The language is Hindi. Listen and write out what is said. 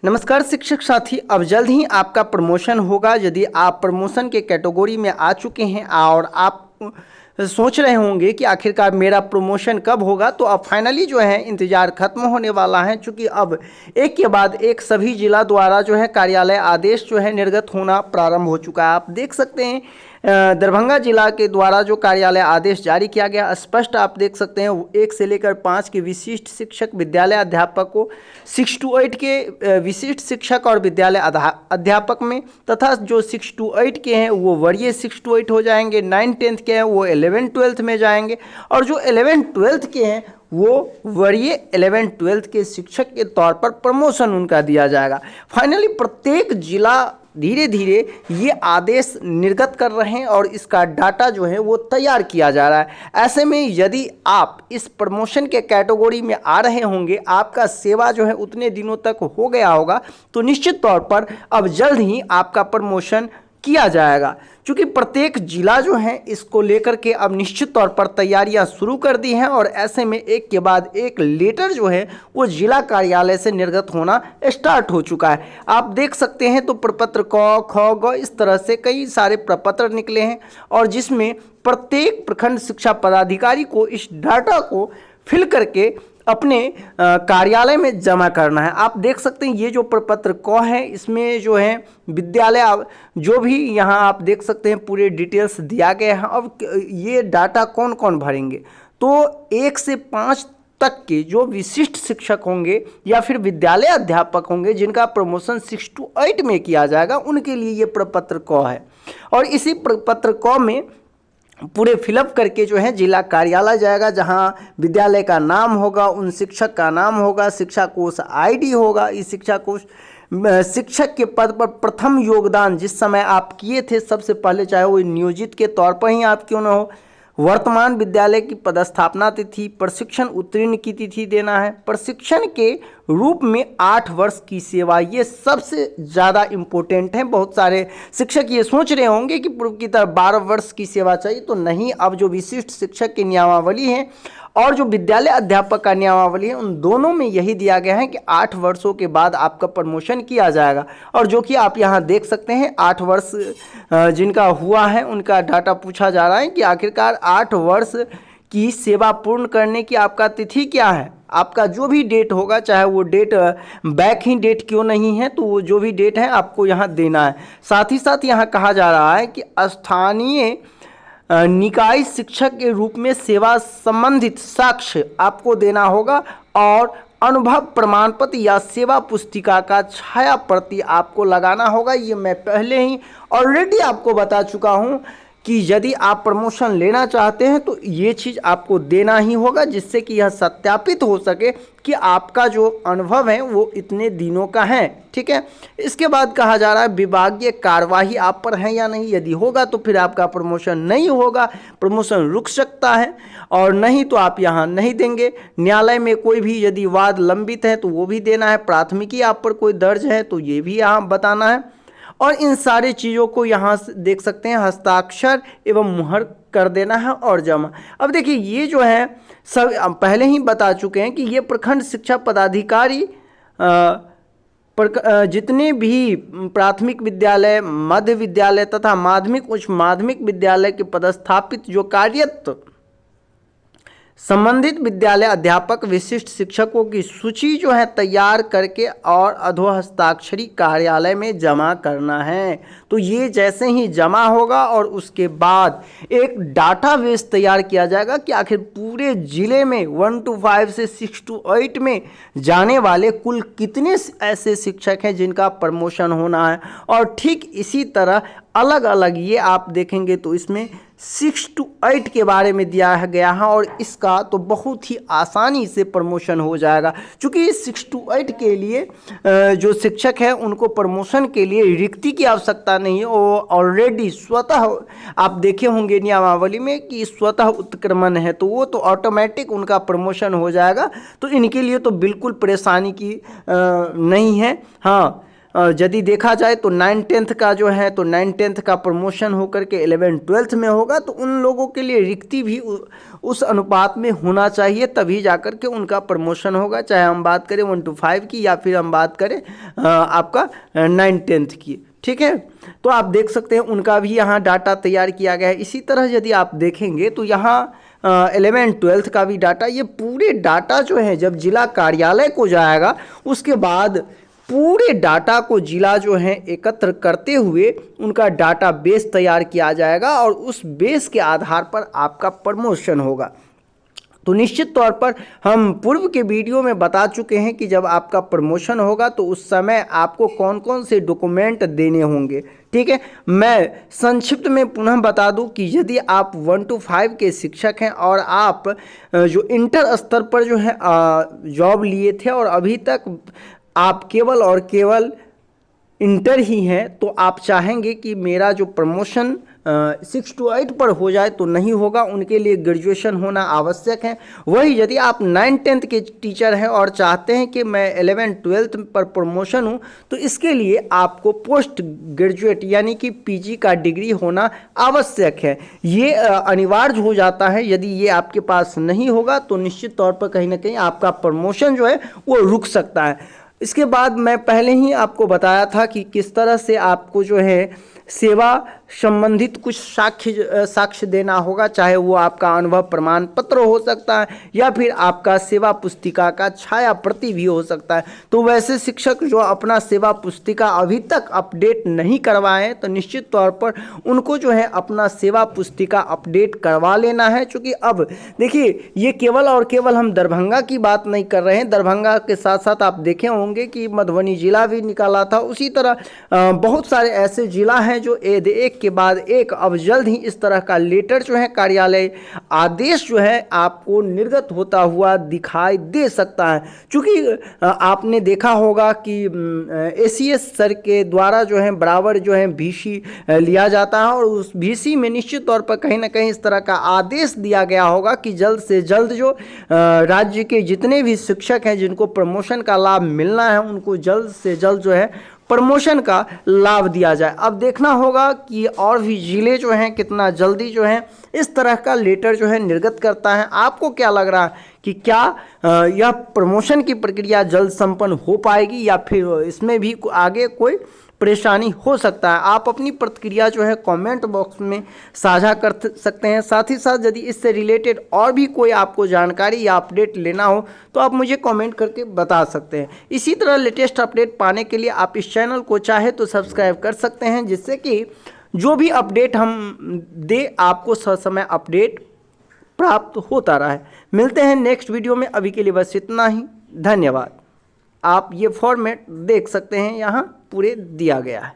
नमस्कार शिक्षक साथी, अब जल्द ही आपका प्रमोशन होगा। यदि आप प्रमोशन के कैटेगरी में आ चुके हैं और आप सोच रहे होंगे कि आखिरकार मेरा प्रमोशन कब होगा, तो अब फाइनली जो है इंतज़ार खत्म होने वाला है। चूँकि अब एक के बाद एक सभी जिला द्वारा जो है कार्यालय आदेश जो है निर्गत होना प्रारंभ हो चुका है। आप देख सकते हैं दरभंगा जिला के द्वारा जो कार्यालय आदेश जारी किया गया, स्पष्ट आप देख सकते हैं 1 से लेकर 5 के विशिष्ट शिक्षक विद्यालय अध्यापक को, 6 to 8 के विशिष्ट शिक्षक और विद्यालय अध्यापक में, तथा जो 6 to 8 के हैं वो वरीय 6 to 8 हो जाएंगे, 9-10 के हैं वो 11-12 में जाएंगे, और जो 11-12 के हैं वो वरीय 11-12 के शिक्षक के तौर पर प्रमोशन उनका दिया जाएगा। फाइनली प्रत्येक जिला धीरे धीरे ये आदेश निर्गत कर रहे हैं और इसका डाटा जो है वो तैयार किया जा रहा है। ऐसे में यदि आप इस प्रमोशन के कैटेगरी में आ रहे होंगे, आपका सेवा जो है उतने दिनों तक हो गया होगा, तो निश्चित तौर पर अब जल्द ही आपका प्रमोशन किया जाएगा। क्योंकि प्रत्येक जिला जो है इसको लेकर के अब निश्चित तौर पर तैयारियां शुरू कर दी हैं, और ऐसे में एक के बाद एक लेटर जो है वो जिला कार्यालय से निर्गत होना स्टार्ट हो चुका है। आप देख सकते हैं तो प्रपत्र क, ख, ग इस तरह से कई सारे प्रपत्र निकले हैं, और जिसमें प्रत्येक प्रखंड शिक्षा पदाधिकारी को इस डाटा को फिल करके अपने कार्यालय में जमा करना है। आप देख सकते हैं ये जो प्रपत्र क है, इसमें जो है विद्यालय जो भी यहाँ आप देख सकते हैं पूरे डिटेल्स दिया गया है। अब ये डाटा कौन कौन भरेंगे, तो 1 से 5 तक के जो विशिष्ट शिक्षक होंगे या फिर विद्यालय अध्यापक होंगे जिनका प्रमोशन 6 to 8 में किया जाएगा, उनके लिए ये प्रपत्र क है। और इसी प्रपत्र क में पूरे फिलअप करके जो है जिला कार्यालय जाएगा, जहां विद्यालय का नाम होगा, उन शिक्षक का नाम होगा, शिक्षा कोष आईडी होगा। इस शिक्षा कोष शिक्षक के पद पर प्रथम योगदान जिस समय आप किए थे सबसे पहले, चाहे वो नियोजित के तौर पर ही आप क्यों न हो, वर्तमान विद्यालय की पदस्थापना तिथि, प्रशिक्षण उत्तीर्ण की तिथि देना है, प्रशिक्षण के रूप में 8 वर्ष की सेवा, ये सबसे ज़्यादा इम्पोर्टेंट है। बहुत सारे शिक्षक ये सोच रहे होंगे कि पूर्व की तरह 12 वर्ष की सेवा चाहिए, तो नहीं। अब जो विशिष्ट शिक्षक की नियमावली है और जो विद्यालय अध्यापक का नियमावली है, उन दोनों में यही दिया गया है कि 8 वर्षों के बाद आपका प्रमोशन किया जाएगा। और जो कि आप यहाँ देख सकते हैं 8 वर्ष जिनका हुआ है उनका डाटा पूछा जा रहा है कि आखिरकार 8 वर्ष की सेवा पूर्ण करने की आपका तिथि क्या है। आपका जो भी डेट होगा, चाहे वो डेट बैक ही डेट क्यों नहीं है, तो वो जो भी डेट है आपको यहाँ देना है। साथ ही साथ यहाँ कहा जा रहा है कि स्थानीय निकाय शिक्षक के रूप में सेवा संबंधित साक्ष्य आपको देना होगा, और अनुभव प्रमाण पत्र या सेवा पुस्तिका का छाया प्रति आपको लगाना होगा। ये मैं पहले ही ऑलरेडी आपको बता चुका हूँ कि यदि आप प्रमोशन लेना चाहते हैं तो ये चीज़ आपको देना ही होगा, जिससे कि यह सत्यापित हो सके कि आपका जो अनुभव है वो इतने दिनों का है। ठीक है। इसके बाद कहा जा रहा है विभागीय कार्यवाही आप पर है या नहीं। यदि होगा तो फिर आपका प्रमोशन नहीं होगा, प्रमोशन रुक सकता है, और नहीं तो आप यहाँ नहीं देंगे। न्यायालय में कोई भी यदि वाद लंबित है तो वो भी देना है। प्राथमिकी आप पर कोई दर्ज है तो ये भी यहाँ बताना है। और इन सारी चीज़ों को यहाँ से देख सकते हैं हस्ताक्षर एवं मुहर कर देना है और जमा। अब देखिए ये जो है सब पहले ही बता चुके हैं कि ये प्रखंड शिक्षा पदाधिकारी जितने भी प्राथमिक विद्यालय, मध्य विद्यालय तथा माध्यमिक उच्च माध्यमिक विद्यालय के पदस्थापित जो कार्यरत संबंधित विद्यालय अध्यापक विशिष्ट शिक्षकों की सूची जो है तैयार करके और अधोहस्ताक्षरी कार्यालय में जमा करना है। तो ये जैसे ही जमा होगा और उसके बाद एक डाटाबेस तैयार किया जाएगा कि आखिर पूरे ज़िले में 1 to 5 से 6 to 8 में जाने वाले कुल कितने ऐसे शिक्षक हैं जिनका प्रमोशन होना है। और ठीक इसी तरह अलग अलग ये आप देखेंगे तो इसमें 6 to 8 के बारे में दिया गया है, और इसका तो बहुत ही आसानी से प्रमोशन हो जाएगा। क्योंकि 6 to 8 के लिए जो शिक्षक है उनको प्रमोशन के लिए रिक्ति की आवश्यकता नहीं है। वो ऑलरेडी स्वतः आप देखे होंगे नियमावली में कि स्वतः उत्क्रमण है, तो वो तो ऑटोमेटिक उनका प्रमोशन हो जाएगा। तो इनके लिए तो बिल्कुल परेशानी की नहीं है। हाँ, यदि देखा जाए तो 9-10 का जो है तो 9-10 का प्रमोशन होकर के 11-12 में होगा, तो उन लोगों के लिए रिक्ति भी उस अनुपात में होना चाहिए, तभी जाकर के उनका प्रमोशन होगा। चाहे हम बात करें 1 to 5 की या फिर हम बात करें आपका 9-10 की। ठीक है, तो आप देख सकते हैं उनका भी यहाँ डाटा तैयार किया गया है। इसी तरह यदि आप देखेंगे तो यहाँ 11-12 का भी डाटा, ये पूरे डाटा जो है जब जिला कार्यालय को जाएगा उसके बाद पूरे डाटा को जिला जो है एकत्र करते हुए उनका डाटा बेस तैयार किया जाएगा और उस बेस के आधार पर आपका प्रमोशन होगा। तो निश्चित तौर पर हम पूर्व के वीडियो में बता चुके हैं कि जब आपका प्रमोशन होगा तो उस समय आपको कौन कौन से डॉक्यूमेंट देने होंगे। ठीक है, मैं संक्षिप्त में पुनः बता दूं कि यदि आप 1 to 5 के शिक्षक हैं और आप जो इंटर स्तर पर जो है जॉब लिए थे और अभी तक आप केवल और केवल इंटर ही हैं, तो आप चाहेंगे कि मेरा जो प्रमोशन 6 to 8 पर हो जाए, तो नहीं होगा, उनके लिए ग्रेजुएशन होना आवश्यक है। वही यदि आप 9-10 के टीचर हैं और चाहते हैं कि मैं 11-12 पर प्रमोशन हूं, तो इसके लिए आपको पोस्ट ग्रेजुएट यानी कि पीजी का डिग्री होना आवश्यक है। ये अनिवार्य हो जाता है। यदि ये आपके पास नहीं होगा तो निश्चित तौर पर कहीं ना कहीं आपका प्रमोशन जो है वो रुक सकता है। इसके बाद मैं पहले ही आपको बताया था कि किस तरह से आपको जो है सेवा संबंधित कुछ साक्ष्य देना होगा, चाहे वो आपका अनुभव प्रमाण पत्र हो सकता है या फिर आपका सेवा पुस्तिका का छाया प्रति भी हो सकता है। तो वैसे शिक्षक जो अपना सेवा पुस्तिका अभी तक अपडेट नहीं करवाए तो निश्चित तौर पर उनको जो है अपना सेवा पुस्तिका अपडेट करवा लेना है। चूँकि अब देखिए, ये केवल और केवल हम दरभंगा की बात नहीं कर रहे हैं, दरभंगा के साथ साथ आप देखे होंगे कि मधुबनी जिला भी निकाला था। उसी तरह बहुत सारे ऐसे जिला हैं जो एक के बाद एक अब जल्द ही इस तरह का लेटर जो है कार्यालय आदेश जो है आपको निर्गत होता हुआ दिखाई दे सकता है। क्योंकि आपने देखा होगा कि एसीएस सर के द्वारा जो है बराबर जो है VC लिया जाता है और उस VC में निश्चित तौर पर कहीं ना कहीं इस तरह का आदेश दिया गया होगा कि जल्द से जल्द जो राज्य के जितने भी शिक्षक हैं जिनको प्रमोशन का लाभ मिलना है उनको जल्द से जल्द जो है प्रमोशन का लाभ दिया जाए। अब देखना होगा कि और भी जिले जो हैं कितना जल्दी जो है इस तरह का लेटर जो है निर्गत करता है। आपको क्या लग रहा है कि क्या यह प्रमोशन की प्रक्रिया जल्द संपन्न हो पाएगी या फिर इसमें भी आगे कोई परेशानी हो सकता है? आप अपनी प्रतिक्रिया जो है कमेंट बॉक्स में साझा कर सकते हैं। साथ ही साथ यदि इससे रिलेटेड और भी कोई आपको जानकारी या अपडेट लेना हो तो आप मुझे कमेंट करके बता सकते हैं। इसी तरह लेटेस्ट अपडेट पाने के लिए आप इस चैनल को चाहे तो सब्सक्राइब कर सकते हैं, जिससे कि जो भी अपडेट हम दे आपको समय अपडेट प्राप्त होता रहे। मिलते हैं नेक्स्ट वीडियो में, अभी के लिए बस इतना ही। धन्यवाद। आप ये फॉर्मेट देख सकते हैं, यहाँ पूरे दिया गया है।